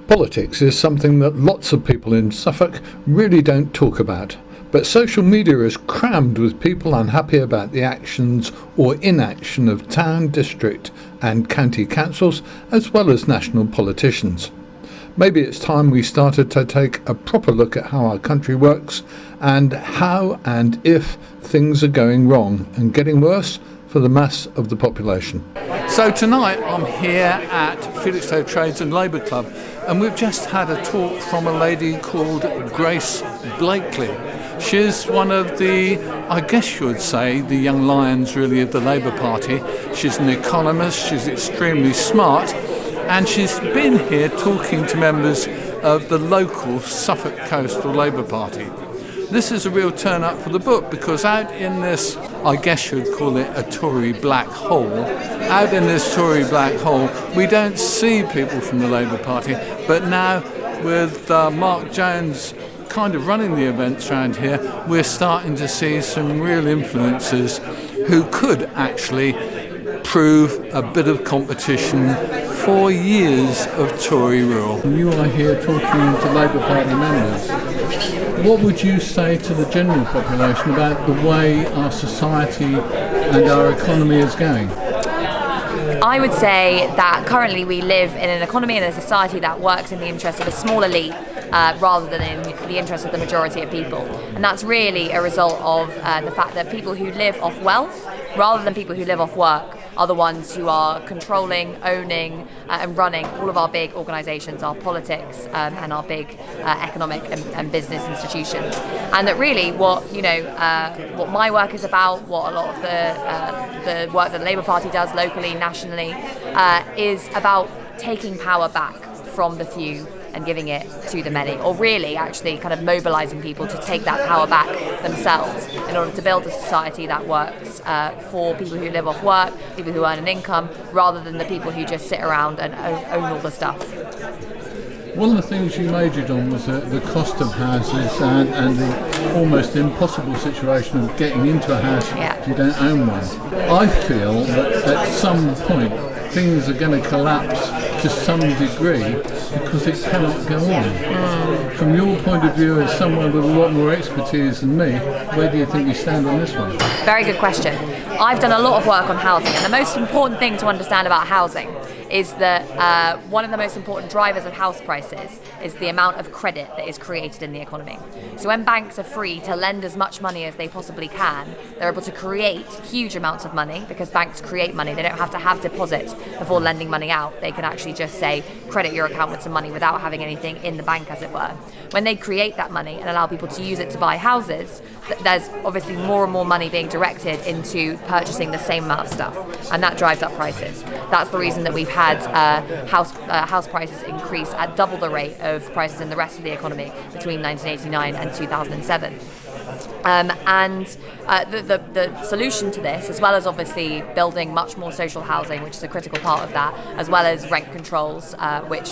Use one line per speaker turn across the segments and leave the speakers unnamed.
Politics is something that lots of people in Suffolk really don't talk about, but social media is crammed with people unhappy about the actions or inaction of town, district and county councils, as well as national politicians. Maybe it's time we started to take a proper look at how our country works and how and if things are going wrong and getting worse for the mass of the population.
So tonight I'm here at Felixstowe Trades and Labour Club, and we've just had a talk from a lady called Grace Blakely. She's one of the, I guess you would say, the young lions really of the Labour Party. She's an economist, she's extremely smart, and she's been here talking to members of the local Suffolk Coastal Labour Party. This is a real turn up for the book, because out in this, I guess you'd call it a Tory black hole, out in this Tory black hole, we don't see people from the Labour Party, but now with Mark Jones kind of running the events around here, we're starting to see some real influencers who could actually prove a bit of competition for years of Tory rule. You are here talking to Labour Party members. What would you say to the general population about the way our society and our economy is going?
I would say that currently we live in an economy and a society that works in the interest of a small elite rather than in the interest of the majority of people. And that's really a result of the fact that people who live off wealth rather than people who live off work are the ones who are controlling, owning and running all of our big organisations, our politics and our big economic and business institutions. And that really what my work is about, what a lot of the work that the Labour Party does locally, nationally, is about taking power back from the few and giving it to the many, or really actually kind of mobilising people to take that power back themselves in order to build a society that works for people who live off work, people who earn an income, rather than the people who just sit around and own all the stuff.
One of the things you majored on was the cost of houses and the almost impossible situation of getting into a house if you don't own one. I feel that at some point things are going to collapse to some degree because it cannot go on. From your point of view, as someone with a lot more expertise than me, where do you think we stand on this one?
Very good question. I've done a lot of work on housing, and the most important thing to understand about housing is that one of the most important drivers of house prices is the amount of credit that is created in the economy. So when banks are free to lend as much money as they possibly can, they're able to create huge amounts of money because banks create money. They don't have to have deposits before lending money out. They can actually just say, credit your account with some money without having anything in the bank, as it were. When they create that money and allow people to use it to buy houses, there's obviously more and more money being directed into purchasing the same amount of stuff, and that drives up prices. That's the reason that we've had house prices increase at double the rate of prices in the rest of the economy between 1989 and 2007. The solution to this, as well as obviously building much more social housing, which is a critical part of that, as well as rent controls, which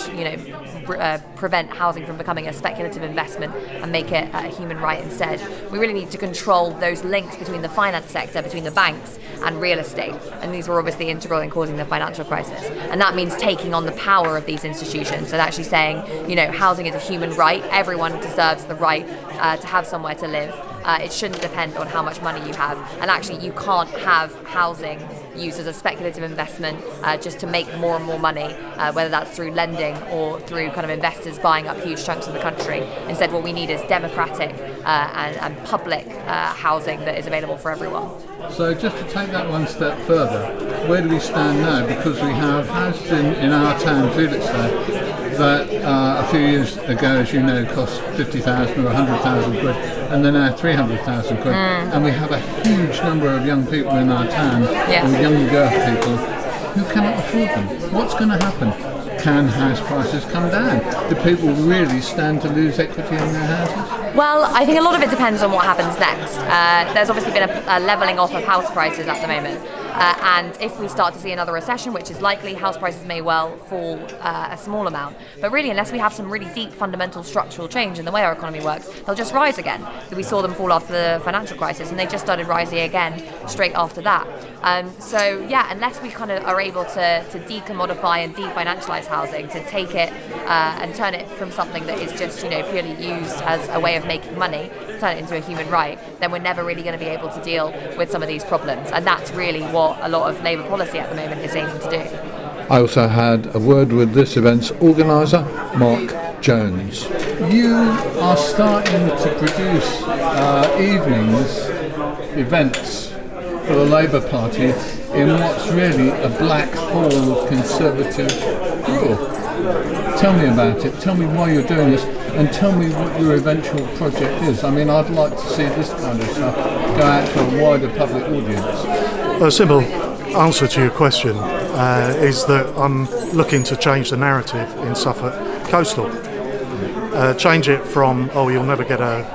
prevent housing from becoming a speculative investment and make it a human right instead. We really need to control those links between the finance sector, between the banks and real estate, and these were obviously integral in causing the financial crisis. And that means taking on the power of these institutions and actually saying, housing is a human right. Everyone deserves the right to have somewhere to live. It shouldn't depend on how much money you have, and actually you can't have housing used as a speculative investment just to make more and more money, whether that's through lending or through kind of investors buying up huge chunks of the country. Instead, what we need is democratic and public housing that is available for everyone.
So just to take that one step further, where do we stand now? Because we have houses in our town, Felixstowe, that a few years ago, as you know, cost 50,000 or 100,000 quid, and they're now 300,000 quid. And we have a huge number of young people in our town, or younger people, who cannot afford them. What's going to happen? Can house prices come down? Do people really stand to lose equity in their houses?
Well, I think a lot of it depends on what happens next. There's obviously been a levelling off of house prices at the moment. And if we start to see another recession, which is likely, house prices may well fall a small amount. But really, unless we have some really deep fundamental structural change in the way our economy works, they'll just rise again. We saw them fall after the financial crisis, and they just started rising again straight after that. So yeah, unless we kind of are able to decommodify and definancialize housing, to take it and turn it from something that is just purely used as a way of making money, turn it into a human right, then we're never really going to be able to deal with some of these problems. And that's really what a lot of Labour policy at the moment is aiming to do.
I also had a word with this event's organiser, Mark Jones.
You are starting to produce events for the Labour Party in what's really a black hole of Conservative rule. Tell me about it. Tell me why you're doing this, and tell me what your eventual project is. I mean, I'd like to see this kind of stuff go out to a wider public audience.
A simple answer to your question is that I'm looking to change the narrative in Suffolk Coastal. Change it from, you'll never get a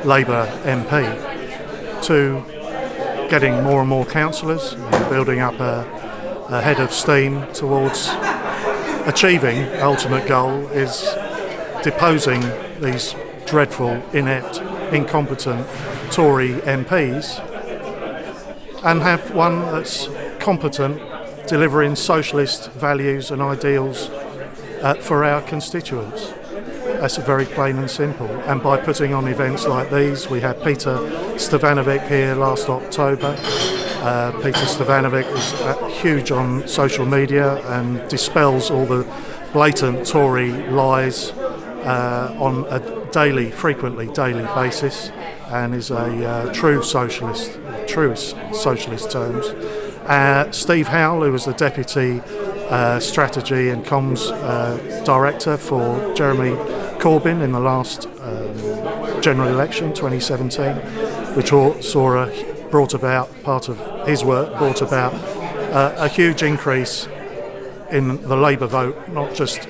Labour MP, to getting more and more councillors, building up a head of steam towards achieving ultimate goal is deposing these dreadful, inept, incompetent Tory MPs and have one that's competent, delivering socialist values and ideals for our constituents. That's very plain and simple. And by putting on events like these, we had Peter Stevanovic here last October. Peter Stevanovic is huge on social media and dispels all the blatant Tory lies on a frequently daily basis, and is a true socialist, truest socialist terms. Steve Howell, who was the Deputy Strategy and Comms Director for Jeremy Corbyn in the last general election, 2017, which brought about, part of his work, brought about a huge increase in the Labour vote, not just,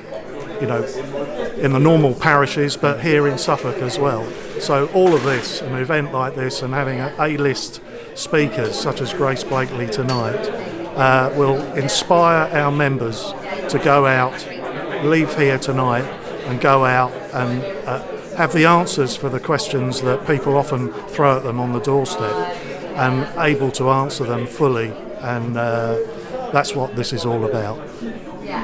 in the normal parishes, but here in Suffolk as well. So all of this, an event like this, and having A-list speakers such as Grace Blakely tonight, will inspire our members to go out, leave here tonight, and go out and have the answers for the questions that people often throw at them on the doorstep, and able to answer them fully. And that's what this is all about.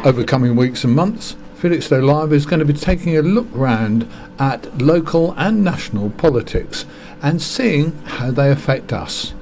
Over coming weeks and months, Felixstowe Live is going to be taking a look round at local and national politics and seeing how they affect us.